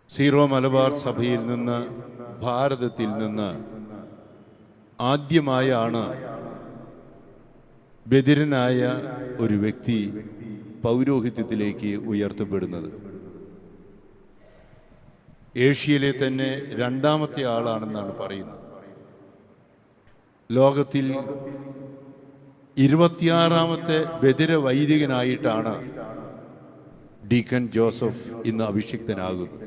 Zero Malabar സഭയിൽ നിന്ന് ഭാരതത്തിൽ നിന്ന് ആദ്യമായാണ് ബധിരനായ ഒരു വ്യക്തി പൗരോഹിത്യത്തിലേക്ക് ഉയർത്തപ്പെടുന്നത്. ഏഷ്യയിലെ തന്നെ രണ്ടാമത്തെ ആളാണെന്നാണ് പറയുന്നത്. ലോകത്തിൽ 26ാമത്തെ ബധിര വൈദികനായിട്ടാണ് ഡീക്കൻ ജോസഫ് ഇന്ന് അഭിഷിക്തനാകുന്നത്.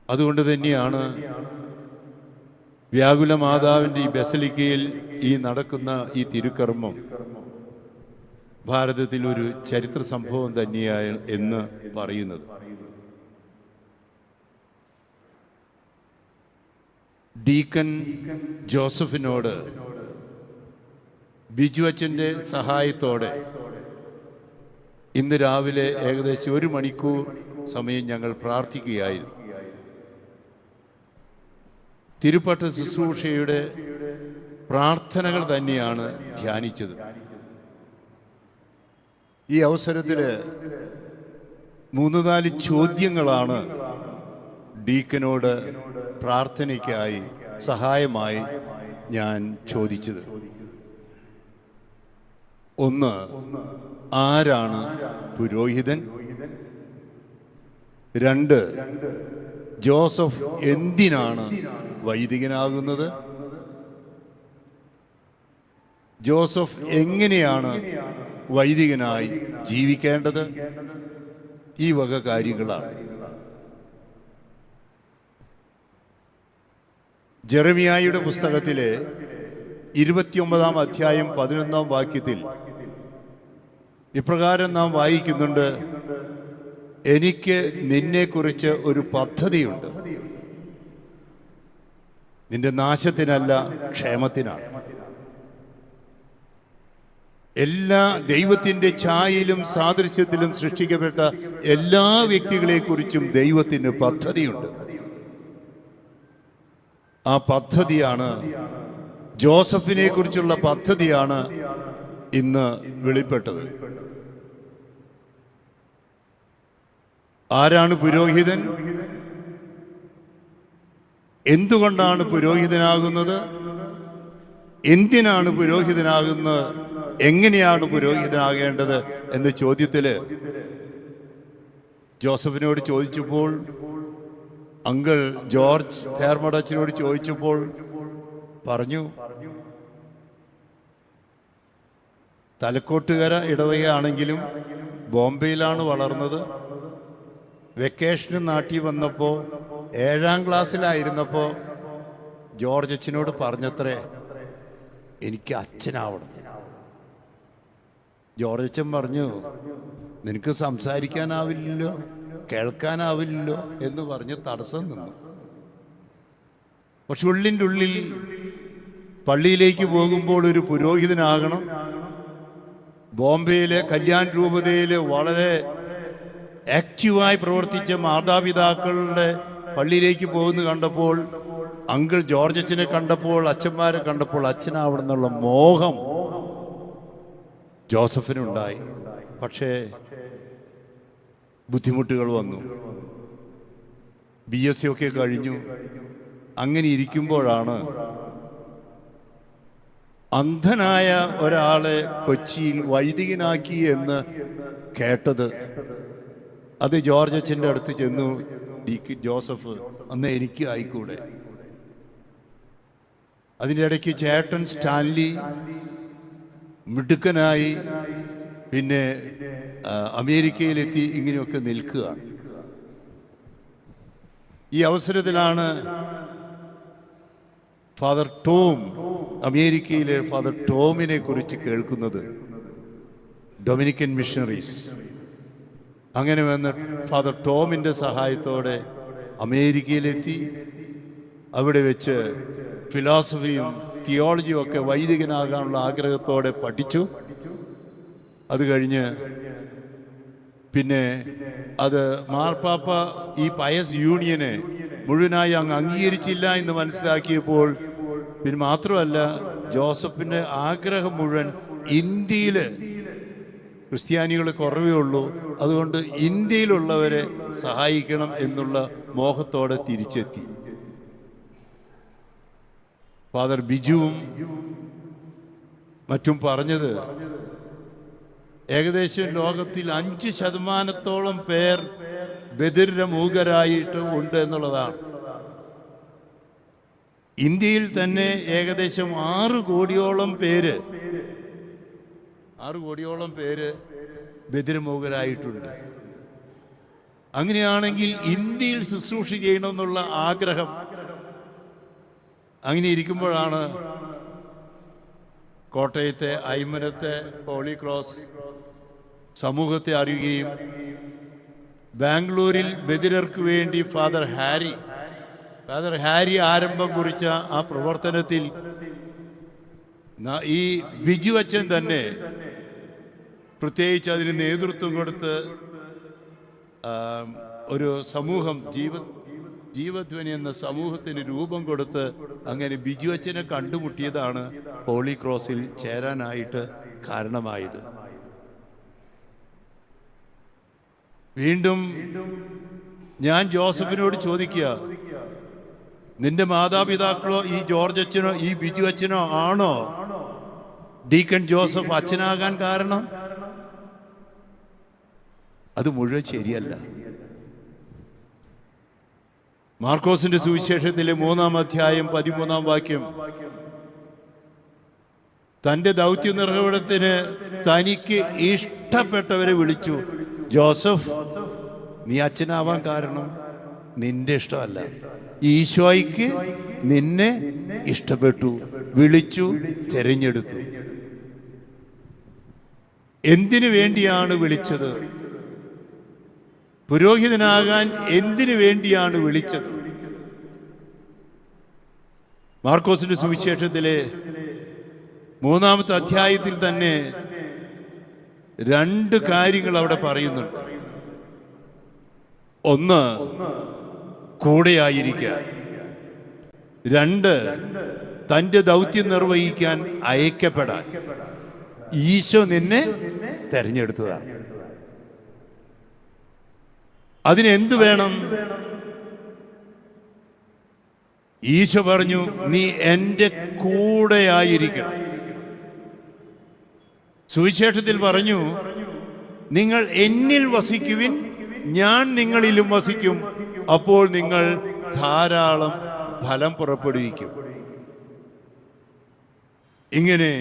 അതുകൊണ്ട് തന്നെയാണ് വ്യാകുല മാതാവിൻ്റെ ഈ ബസലിക്കയിൽ ഈ നടക്കുന്ന ഈ തിരുക്കർമ്മം ഭാരതത്തിൽ ഒരു ചരിത്ര സംഭവം തന്നെയായ എന്ന് പറയുന്നത്. ഡീക്കൻ ജോസഫിനോട് ബിജു അച്ഛൻ്റെ സഹായത്തോടെ ഇന്ന് രാവിലെ ഏകദേശം 1 മണിക്കൂർ സമയം ഞങ്ങൾ പ്രാർത്ഥിക്കുകയായിരുന്നു. തിരുപ്പട്ട ശുശ്രൂഷയുടെ പ്രാർത്ഥനകൾ തന്നെയാണ് ധ്യാനിച്ചത്. ഈ അവസരത്തിൽ 3-4 ചോദ്യങ്ങളാണ് ഡീക്കനോട് പ്രാർത്ഥനയ്ക്കായി സഹായമായി ഞാൻ ചോദിച്ചത്. 1, ആരാണ് പുരോഹിതൻ? 2, ജോസഫ് എന്തിനാണ് വൈദികനാകുന്നത്? ജോസഫ് എങ്ങനെയാണ് വൈദികനായി ജീവിക്കേണ്ടത്? ഈ വക കാര്യങ്ങളാണ്. ജെറമിയായുടെ പുസ്തകത്തിലെ 29-ാം അധ്യായം 11-ാം വാക്യത്തിൽ ഇപ്രകാരം നാം വായിക്കുന്നുണ്ട്: എനിക്ക് നിന്നെക്കുറിച്ച് ഒരു പദ്ധതിയുണ്ട്, നിന്റെ നാശത്തിനല്ല ക്ഷേമത്തിനാണ്. എല്ലാ ദൈവത്തിൻ്റെ ഛായയിലും സാദൃശ്യത്തിലും സൃഷ്ടിക്കപ്പെട്ട എല്ലാ വ്യക്തികളെക്കുറിച്ചും ദൈവത്തിന് പദ്ധതിയുണ്ട്. ആ പദ്ധതിയാണ്, ജോസഫിനെ കുറിച്ചുള്ള പദ്ധതിയാണ് ഇന്ന് വെളിപ്പെട്ടത്. ആരാണ് പുരോഹിതൻ? എന്തുകൊണ്ടാണ് പുരോഹിതനാകുന്നത്? എന്തിനാണ് പുരോഹിതനാകുന്നത്? എങ്ങനെയാണ് പുരോഹിതനാകേണ്ടത് എന്ന ചോദ്യത്തിൽ ജോസഫിനോട് ചോദിച്ചപ്പോൾ, അങ്കിൾ ജോർജ് തേർമടച്ചനോട് ചോദിച്ചപ്പോൾ പറഞ്ഞു, തലക്കോട്ടുകര ഇടവകയാണെങ്കിലും ബോംബെയിലാണ് വളർന്നത്. വെക്കേഷന് നാട്ടിൽ വന്നപ്പോൾ 7ാം ക്ലാസ്സിലായിരുന്നപ്പോൾ ജോർജ് അച്ഛനോട് പറഞ്ഞത്രേ, എനിക്ക് അച്ഛനാവണം. ജോർജ് അച്ഛൻ പറഞ്ഞു, നിനക്ക് സംസാരിക്കാനാവില്ലല്ലോ, കേൾക്കാനാവില്ലല്ലോ എന്ന് പറഞ്ഞ് തടസ്സം നിന്നു. പക്ഷെ ഉള്ളിൻ്റെ ഉള്ളിൽ പള്ളിയിലേക്ക് പോകുമ്പോൾ ഒരു പുരോഹിതനാകണം. ബോംബെയിലെ കല്യാൺ രൂപതയിൽ വളരെ ആക്റ്റീവായി പ്രവർത്തിച്ച മാതാപിതാക്കളുടെ പള്ളിയിലേക്ക് പോകുന്ന കണ്ടപ്പോൾ, അങ്കിൾ ജോർജ് അച്ഛനെ കണ്ടപ്പോൾ, അച്ഛന്മാരെ കണ്ടപ്പോൾ അച്ഛനാവണമെന്നുള്ള മോഹം ജോസഫിനുണ്ടായി. പക്ഷേ ബുദ്ധിമുട്ടുകൾ വന്നു. BSc ഒക്കെ കഴിഞ്ഞു. അങ്ങനെ ഇരിക്കുമ്പോഴാണ് അന്ധനായ ഒരാളെ കൊച്ചിയിൽ വൈദികനാക്കി എന്ന് കേട്ടത്. അത് ജോർജ് അച്ഛൻ്റെ അടുത്ത് ചെന്നു, ഡീക്കൻ ജോസഫ്, അന്ന് എനിക്ക് ആയിക്കൂടെ? അതിൻ്റെ ഇടയ്ക്ക് ചേട്ടൻ സ്റ്റാൻലി മിടുക്കനായി പിന്നെ അമേരിക്കയിലെത്തി ഇങ്ങനെയൊക്കെ നിൽക്കുകയാണ്. ഈ അവസരത്തിലാണ് ഫാദർ ടോം, അമേരിക്കയിലെ ഫാദർ ടോമിനെ കുറിച്ച് കേൾക്കുന്നത്. Dominican missionaries. അങ്ങനെ വന്ന് ഫാദർ ടോമിൻ്റെ സഹായത്തോടെ അമേരിക്കയിലെത്തി. അവിടെ വെച്ച് ഫിലോസഫിയും തിയോളജിയും ഒക്കെ വൈദികനാകാനുള്ള ആഗ്രഹത്തോടെ പഠിച്ചു. അത് കഴിഞ്ഞ് പിന്നെ അത് മാർപ്പാപ്പ ഈ പയസ് യൂണിയനെ മുഴുവനായി അങ്ങ് അംഗീകരിച്ചില്ല എന്ന് മനസ്സിലാക്കിയപ്പോൾ, പിന്നെ മാത്രമല്ല ജോസഫിൻ്റെ ആഗ്രഹം മുഴുവൻ ഇന്ത്യയിൽ ക്രിസ്ത്യാനികൾ കുറവേ ഉള്ളൂ, അതുകൊണ്ട് ഇന്ത്യയിലുള്ളവരെ സഹായിക്കണം എന്നുള്ള മോഹത്തോടെ തിരിച്ചെത്തി. ഫാദർ ബിജുവും മറ്റും പറഞ്ഞത് ഏകദേശം ലോകത്തിൽ 5% പേർ ബധിരമൂകരായിട്ട് ഉണ്ട് എന്നുള്ളതാണ്. ഇന്ത്യയിൽ തന്നെ ഏകദേശം 6 കോടിയോളം പേര് ബധിരമൂകരായിട്ടുണ്ട്. അങ്ങനെയാണെങ്കിൽ ഇന്ത്യയിൽ ശുശ്രൂഷ ചെയ്യണമെന്നുള്ള ആഗ്രഹം. അങ്ങനെ ഇരിക്കുമ്പോഴാണ് കോട്ടയത്തെ ഐമനത്തെ ഹോളി ക്രോസ് സമൂഹത്തെ അറിയുകയും ബാംഗ്ലൂരിൽ ബധിരർക്ക് വേണ്ടി ഫാദർ ഹാരി ആരംഭം കുറിച്ച ആ പ്രവർത്തനത്തിൽ ഈ ബിജു അച്ഛൻ തന്നെ പ്രത്യേകിച്ച് അതിന് നേതൃത്വം കൊടുത്ത് ഒരു സമൂഹം ജീവധ്വനി എന്ന സമൂഹത്തിന് രൂപം കൊടുത്ത് അങ്ങനെ ബിജു അച്ഛനെ കണ്ടുമുട്ടിയതാണ് ഹോളി ക്രോസിൽ ചേരാനായിട്ട് കാരണമായത്. വീണ്ടും ഞാൻ ജോസഫിനോട് ചോദിക്കുക, നിന്റെ മാതാപിതാക്കളോ ഈ ജോർജ് അച്ഛനോ ഈ ബിജു അച്ഛനോ ആണോ ഡീക്കൻ ജോസഫ് അച്ഛനാകാൻ കാരണം? അത് മുഴുവൻ ശരിയല്ല. മാർക്കോസിന്റെ സുവിശേഷത്തിലെ 3-ാം അധ്യായം 13-ാം വാക്യം, തന്റെ ദൗത്യ നിർവഹണത്തിന് തനിക്ക് ഇഷ്ടപ്പെട്ടവരെ വിളിച്ചു. ജോസഫ്, നീ അച്ഛനാവാൻ കാരണം നിന്റെ ഇഷ്ടമല്ല, ഈശോയ്ക്ക് നിന്നെ ഇഷ്ടപ്പെട്ടു, വിളിച്ചു, തിരഞ്ഞെടുത്തു. എന്തിനു വേണ്ടിയാണ് വിളിച്ചത്? പുരോഹിതനാകാൻ എന്തിനു വേണ്ടിയാണ് വിളിച്ചത്? മാർക്കോസിന്റെ സുവിശേഷത്തിലെ 3-ാമത്തെ അധ്യായത്തിൽ തന്നെ 2 കാര്യങ്ങൾ അവിടെ പറയുന്നുണ്ട്. ഒന്ന്, കൂടെയായിരിക്കാൻ. 2, തൻ്റെ ദൗത്യം നിർവഹിക്കാൻ അയക്കപ്പെടാൻ. ഈശോ നിന്നെ തെരഞ്ഞെടുത്തതാണ്. അതിനെന്ത് വേണം? ഈശോ പറഞ്ഞു, നീ എൻ്റെ കൂടെയായിരിക്കണം. സുവിശേഷത്തിൽ പറഞ്ഞു, നിങ്ങൾ എന്നിൽ വസിക്കുവിൻ, ഞാൻ നിങ്ങളിലും വസിക്കും, അപ്പോൾ നിങ്ങൾ ധാരാളം ഫലം പുറപ്പെടുവിക്കും. ഇങ്ങനെ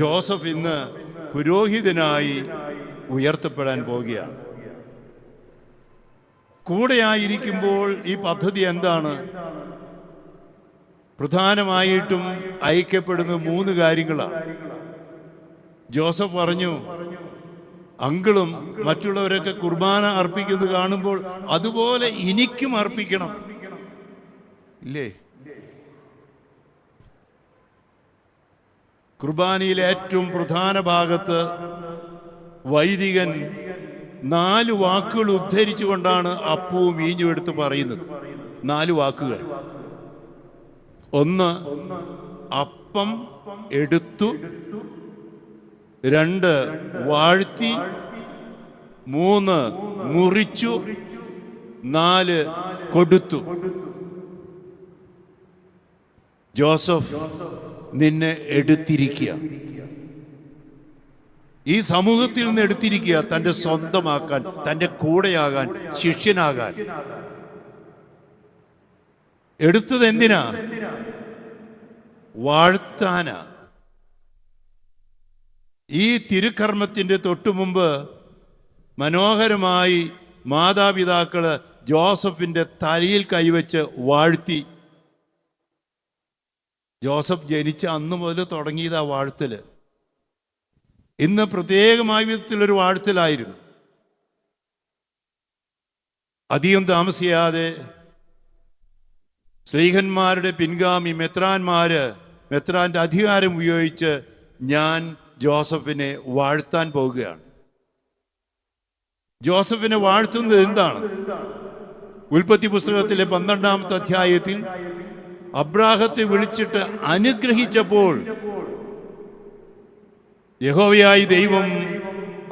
ജോസഫ് ഇന്ന് പുരോഹിതനായി ഉയർത്തപ്പെടാൻ പോകുകയാണ്. കൂടെയായിരിക്കുമ്പോൾ ഈ പദ്ധതി എന്താണ്? പ്രധാനമായിട്ടും അയക്കപ്പെടുന്ന 3 കാര്യങ്ങളാണ്. ജോസഫ് പറഞ്ഞു, അങ്കിളും മറ്റുള്ളവരൊക്കെ കുർബാന അർപ്പിക്കുന്നത് കാണുമ്പോൾ അതുപോലെ എനിക്കും അർപ്പിക്കണം, ഇല്ലേ? കുർബാനയിലെ ഏറ്റവും പ്രധാന ഭാഗത്ത് വൈദികൻ 4 വാക്കുകൾ ഉദ്ധരിച്ചുകൊണ്ടാണ് അപ്പവും വീഞ്ഞും എടുത്ത് പറയുന്നത്. 4 വാക്കുകൾ. 1, അപ്പം എടുത്തു. 2, വാഴ്ത്തി. 3, മുറിച്ചു. 4, കൊടുത്തു. ജോസഫ്, നിന്നെ എടുത്തിരിക്കുക, ഈ സമൂഹത്തിൽ നിന്ന് എടുത്തിരിക്കുക, തൻ്റെ സ്വന്തമാക്കാൻ, തൻ്റെ കൂടെയാകാൻ, ശിഷ്യനാകാൻ. എടുത്തത് എന്തിനാ? വാഴ്ത്താനാ. ഈ തിരുക്കർമ്മത്തിൻ്റെ തൊട്ടുമുമ്പ് മനോഹരമായി മാതാപിതാക്കള് ജോസഫിന്റെ തലയിൽ കൈവച്ച് വാഴ്ത്തി. ജോസഫ് ജനിച്ച അന്ന് മുതൽ തുടങ്ങിയതാ വാഴ്ത്തല്. ഇന്ന് പ്രത്യേകമായ വിധത്തിലൊരു വാഴ്ത്തലായിരുന്നു. അധികം താമസിയാതെ ശ്ലീഹന്മാരുടെ പിൻഗാമി മെത്രാന്റെ അധികാരം ഉപയോഗിച്ച് ഞാൻ ജോസഫിനെ വാഴ്ത്താൻ പോകുകയാണ്. ജോസഫിനെ വാഴ്ത്തുന്നത് എന്താണ്? ഉൽപ്പത്തി പുസ്തകത്തിലെ 12-ാമത്തെ അധ്യായത്തിൽ അബ്രാഹത്തെ വിളിച്ചിട്ട് അനുഗ്രഹിച്ചപ്പോൾ യഹോവയായ ദൈവം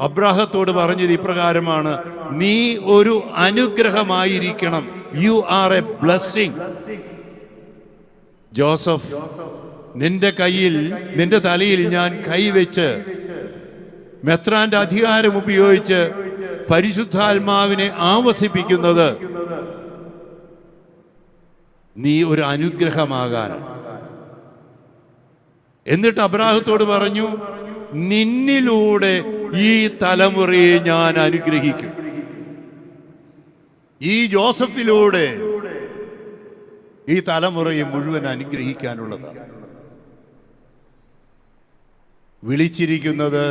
അബ്രാഹത്തോട് പറഞ്ഞത് ഇപ്രകാരമാണ്: നീ ഒരു അനുഗ്രഹമായിരിക്കണം. You are a blessing. Joseph, നിന്റെ തലയിൽ ഞാൻ കൈവച്ച് മെത്രാന്റെ അധികാരം ഉപയോഗിച്ച് പരിശുദ്ധാത്മാവിനെ ആവസിപ്പിക്കുന്നത് നീ ഒരു അനുഗ്രഹമാകാനാണ്. എന്നിട്ട് അബ്രാഹത്തോട് പറഞ്ഞു, നിന്നിലൂടെ ഈ തലമുറയെ ഞാൻ അനുഗ്രഹിക്കും. ഈ ജോസഫിലൂടെ ഈ തലമുറയെ മുഴുവൻ അനുഗ്രഹിക്കാനുള്ളതാണ്. വിളിച്ചിരിക്കുന്നത്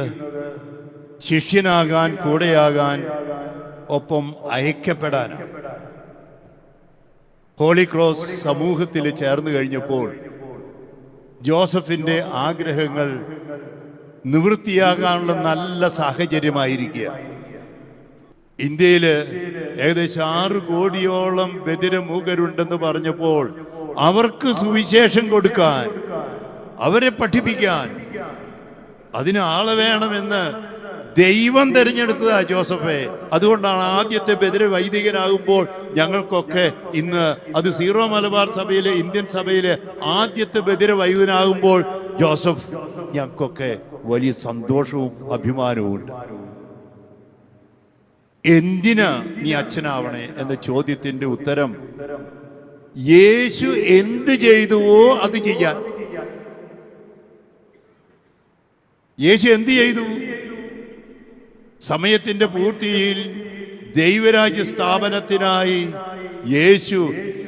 ശിഷ്യനാകാൻ, കൂടെയാകാൻ, ഒപ്പം അയക്കപ്പെടാനാണ്. ഹോളി ക്രോസ് സമൂഹത്തിൽ ചേർന്ന് കഴിഞ്ഞപ്പോൾ ജോസഫിന്റെ ആഗ്രഹങ്ങൾ നിവൃത്തിയാകാനുള്ള നല്ല സാഹചര്യമായിരിക്കുക. ഇന്ത്യയിൽ ഏകദേശം 6 കോടിയോളം ബധിരമൂകരുണ്ടെന്ന് പറഞ്ഞപ്പോൾ അവർക്ക് സുവിശേഷം കൊടുക്കാൻ, അവരെ പഠിപ്പിക്കാൻ അതിന് ആളെ വേണമെന്ന് ദൈവം തിരഞ്ഞെടുത്തതാ ജോസഫെ. അതുകൊണ്ടാണ് ആദ്യത്തെ ബധിര വൈദികനാകുമ്പോൾ ഞങ്ങൾക്കൊക്കെ ഇന്ന് അത് സീറോ മലബാർ സഭയിലെ, ഇന്ത്യൻ സഭയിലെ ആദ്യത്തെ ബധിര വൈദികനാകുമ്പോൾ ജോസഫ് ഞങ്ങൾക്കൊക്കെ വലിയ സന്തോഷവും അഭിമാനവും ഉണ്ട്. എന്തിനാ നീ അച്ഛനാവണേ എന്ന ചോദ്യത്തിന്റെ ഉത്തരം, യേശു എന്ത് ചെയ്തുവോ അത് ചെയ്യാൻ. യേശു എന്ത് ചെയ്തു? സമയത്തിന്റെ പൂർത്തിയിൽ ദൈവരാജ്യ സ്ഥാപനത്തിനായി യേശു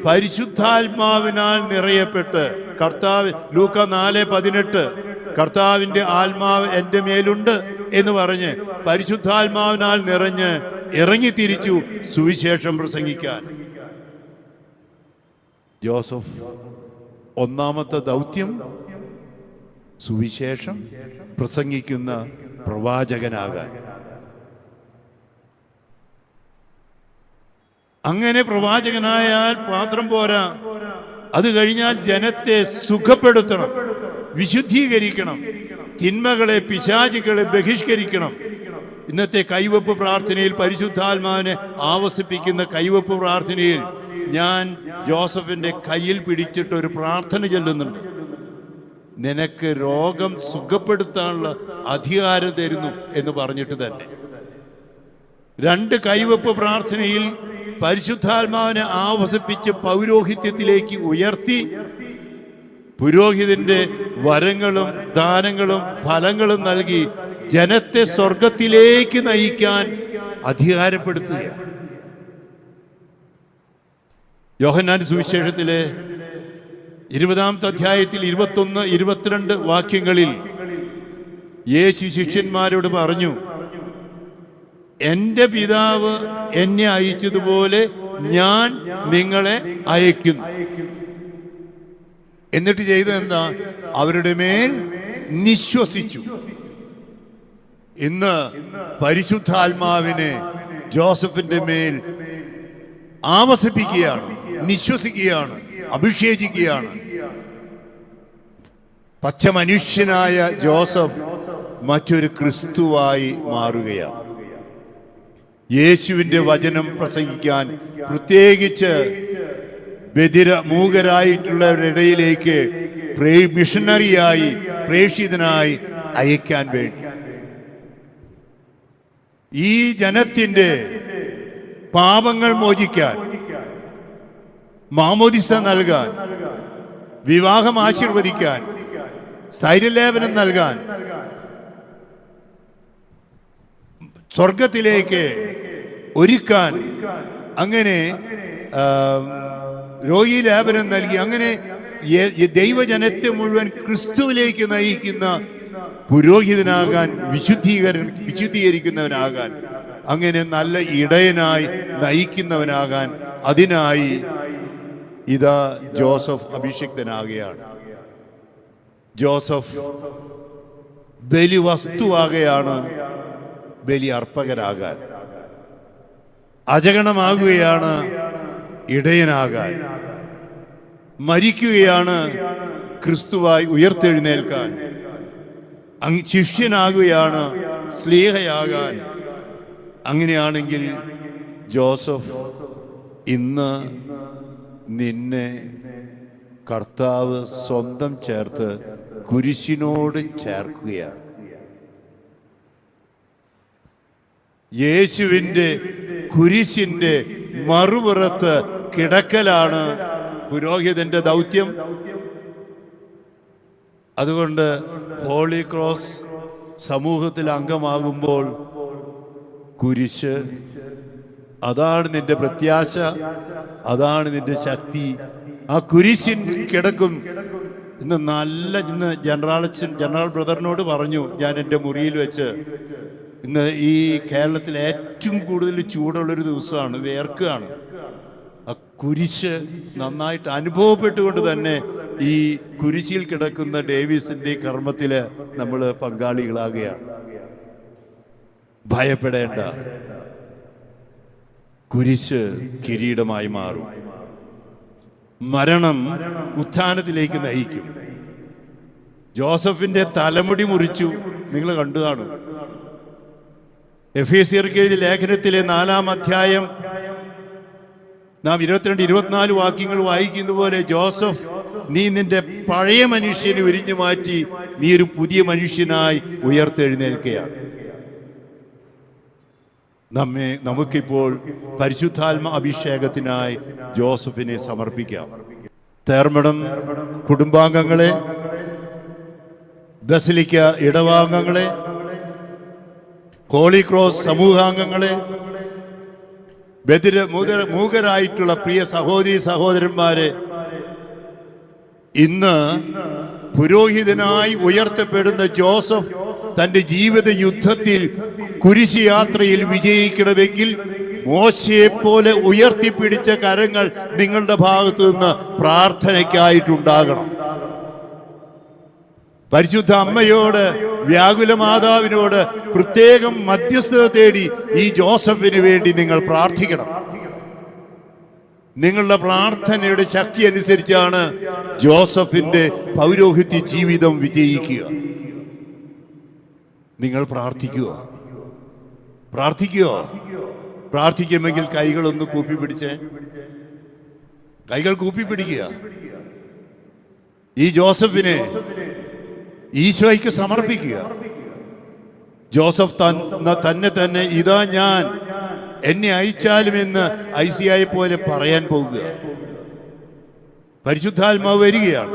പരിശുദ്ധാത്മാവിനാൽ നിറയപ്പെട്ട്, കർത്താവ് ലൂക്ക 4:18 കർത്താവിന്റെ ആത്മാവ് എൻ്റെ മേലുണ്ട് എന്ന് പറഞ്ഞ് പരിശുദ്ധാത്മാവിനാൽ നിറഞ്ഞ് ഇറങ്ങി തിരിച്ചു സുവിശേഷം പ്രസംഗിക്കാൻ. ജോസഫ് ഒന്നാമത്തെ ദൗത്യം സുവിശേഷം പ്രസംഗിക്കുന്ന പ്രവാചകനാകാൻ. അങ്ങനെ പ്രവാചകനായാൽ മാത്രം പോരാ, അത് കഴിഞ്ഞാൽ ജനത്തെ സുഖപ്പെടുത്തണം, വിശുദ്ധീകരിക്കണം, തിന്മകളെ, പിശാചുകളെ ബഹിഷ്കരിക്കണം. ഇന്നത്തെ കൈവപ്പ് പ്രാർത്ഥനയിൽ, പരിശുദ്ധാത്മാവിനെ ആവസിപ്പിക്കുന്ന കൈവപ്പ് പ്രാർത്ഥനയിൽ ഞാൻ ജോസഫിന്റെ കയ്യിൽ പിടിച്ചിട്ട് ഒരു പ്രാർത്ഥന ചൊല്ലുന്നുണ്ട്. നിനക്ക് രോഗം സുഖപ്പെടുത്താനുള്ള അധികാരം തരുന്നു എന്ന് പറഞ്ഞിട്ട് തന്നെ 2 കൈവപ്പ് പ്രാർത്ഥനയിൽ പരിശുദ്ധാത്മാവിനെ ആവസിപ്പിച്ച് പൗരോഹിത്യത്തിലേക്ക് ഉയർത്തി പുരോഹിതന്റെ വരങ്ങളും ദാനങ്ങളും ഫലങ്ങളും നൽകി ജനത്തെ സ്വർഗത്തിലേക്ക് നയിക്കാൻ അധികാരപ്പെടുത്തുക. യോഹന്നാൻ സുവിശേഷത്തിലെ 20-ാമത്തെ അധ്യായത്തിൽ 21, 22 വാക്യങ്ങളിൽ യേശു ശിഷ്യന്മാരോട് പറഞ്ഞു, എൻ്റെ പിതാവ് എന്നെ അയച്ചതുപോലെ ഞാൻ നിങ്ങളെ അയക്കുന്നു. എന്നിട്ട് ചെയ്തതെന്താ? അവരുടെ മേൽ നിശ്വസിച്ചു. ഇന്ന് പരിശുദ്ധാത്മാവിനെ ജോസഫിന്റെ മേൽ ആവസിപ്പിക്കുകയാണ്, നിശ്വസിക്കുകയാണ്, അഭിഷേചിക്കുകയാണ്. പച്ച മനുഷ്യനായ ജോസഫ് മറ്റൊരു ക്രിസ്തുവായി മാറുകയാണ്. യേശുവിന്റെ വചനം പ്രസംഗിക്കാൻ, പ്രത്യേകിച്ച് മൂകരായിട്ടുള്ളവരുടെ ഇടയിലേക്ക് മിഷണറിയായി, പ്രേക്ഷിതനായി അയക്കാൻ വേണ്ടി, ഈ ജനത്തിന്റെ പാപങ്ങൾ മോചിക്കാൻ, മാമോദിസ നൽകാൻ, വിവാഹം ആശീർവദിക്കാൻ, സ്ഥൈര്യലേപനം നൽകാൻ, സ്വർഗത്തിലേക്ക് ഒരുക്കാൻ, അങ്ങനെ രോഗീലേപനം നൽകി, അങ്ങനെ ദൈവജനത്തെ മുഴുവൻ ക്രിസ്തുവിലേക്ക് നയിക്കുന്ന പുരോഹിതനാകാൻ, വിശുദ്ധീകരിക്കുന്നവനാകാൻ, അങ്ങനെ നല്ല ഇടയനായി നയിക്കുന്നവനാകാൻ, അതിനായി ഇതാ ജോസഫ് അഭിഷിക്തനാകുകയാണ്. ജോസഫ് ബലി വസ്തുവാകുകയാണ്, ബലി അർപ്പകരാകാൻ. അജഗണമാകുകയാണ്, ഇടയനാകാൻ. മരിക്കുകയാണ്, ക്രിസ്തുവായി ഉയർത്തെഴുന്നേൽക്കാൻ. ശിഷ്യനാകുകയാണ്, സ്ലീഹയാകാൻ. അങ്ങനെയാണെങ്കിൽ ജോസഫ്, ഇന്ന് നിന്നെ കർത്താവ് സ്വന്തം ചേർത്ത് കുരിശിനോട് ചേർക്കുകയാണ്. യേശുവിൻ്റെ കുരിശിൻ്റെ മറുപുറത്ത് കിടക്കലാണ് പുരോഹിതന്റെ ദൗത്യം. അതുകൊണ്ട് ഹോളി ക്രോസ് സമൂഹത്തിൽ അംഗമാകുമ്പോൾ കുരിശ്, അതാണ് നിന്റെ പ്രത്യാശ, അതാണ് നിന്റെ ശക്തി. ആ കുരിശിൻ കിടക്കും. ഇന്ന് ജനറൽ ബ്രദറിനോട് പറഞ്ഞു, ഞാൻ എൻ്റെ മുറിയിൽ വെച്ച്, ഇന്ന് ഈ കേരളത്തിൽ ഏറ്റവും കൂടുതൽ ചൂടുള്ളൊരു ദിവസമാണ്, വേർക്കുകയാണ്. ആ കുരിശ് നന്നായിട്ട് അനുഭവപ്പെട്ടുകൊണ്ട് തന്നെ ഈ കുരിശിൽ കിടക്കുന്ന ഡേവിസിന്റെ കർമ്മത്തിൽ നമ്മൾ പങ്കാളികളാകുകയാണ്. ഭയപ്പെടേണ്ട, കുരിശ് കിരീടമായി മാറും. മരണം ഉത്ഥാനത്തിലേക്ക് നയിക്കും. ജോസഫിന്റെ തലമുടി മുറിച്ചു, നിങ്ങൾ കണ്ടു കാണും. എഫേസ്യർക്ക് എഴുതിയ ലേഖനത്തിലെ 4-ാം അധ്യായം നാം 22-24 വാക്യങ്ങൾ വായിക്കുന്ന പോലെ, ജോസഫ്, നീ നിന്റെ പഴയ മനുഷ്യനെ ഉരിഞ്ഞു മാറ്റി നീ ഒരു പുതിയ മനുഷ്യനായി ഉയർത്തെഴുന്നേൽക്കുകയാണ്. നമുക്കിപ്പോൾ പരിശുദ്ധാത്മ അഭിഷേകത്തിനായി ജോസഫിനെ സമർപ്പിക്കാം. തേർമഠം കുടുംബാംഗങ്ങളെ, ബസിലിക്ക ഇടവാംഗങ്ങളെ, ഹോളി ക്രോസ് സമൂഹാംഗങ്ങളെ, മൂകരായിട്ടുള്ള പ്രിയ സഹോദരി സഹോദരന്മാരെ, ഇന്ന് പുരോഹിതനായി ഉയർത്തപ്പെടുന്ന ജോസഫ് തന്റെ ജീവിത യുദ്ധത്തിൽ കുരിശ് യാത്രയിൽ വിജയിക്കണമെങ്കിൽ മോശയെപ്പോലെ ഉയർത്തിപ്പിടിച്ച കരങ്ങൾ നിങ്ങളുടെ ഭാഗത്തു നിന്ന് പ്രാർത്ഥനയ്ക്കായിട്ടുണ്ടാകണം. പരിശുദ്ധ അമ്മയോട്, വ്യാകുല മാതാവിനോട് പ്രത്യേകം മധ്യസ്ഥത തേടി ഈ ജോസഫിന് വേണ്ടി നിങ്ങൾ പ്രാർത്ഥിക്കണം. നിങ്ങളുടെ പ്രാർത്ഥനയുടെ ശക്തി അനുസരിച്ചാണ് ജോസഫിന്റെ പൗരോഹിത്യ ജീവിതം വിജയിക്കുക. നിങ്ങൾ പ്രാർത്ഥിക്കുക. പ്രാർത്ഥിക്കുമെങ്കിൽ കൈകളൊന്ന് കൂപ്പിപ്പിടിച്ച്, കൈകൾ കൂപ്പിപ്പിടിക്കുക. ഈ ജോസഫിനെ ഈശോയ്ക്ക് സമർപ്പിക്കുക. ജോസഫ് തന്നെ ഇതാ ഞാൻ, എന്നെ അയച്ചാലുമെന്ന് ഐസിയായെ പോലെ പറയാൻ പോകുക. പരിശുദ്ധാത്മാവ് വരികയാണ്.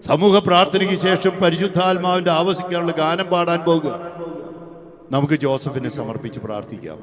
സമൂഹ പ്രാർത്ഥനയ്ക്ക് ശേഷം പരിശുദ്ധാത്മാവിന്റെ ആവസിക്കാനുള്ള ഗാനം പാടാൻ പോകുക. നമുക്ക് ജോസഫിനെ സമർപ്പിച്ച് പ്രാർത്ഥിക്കാം.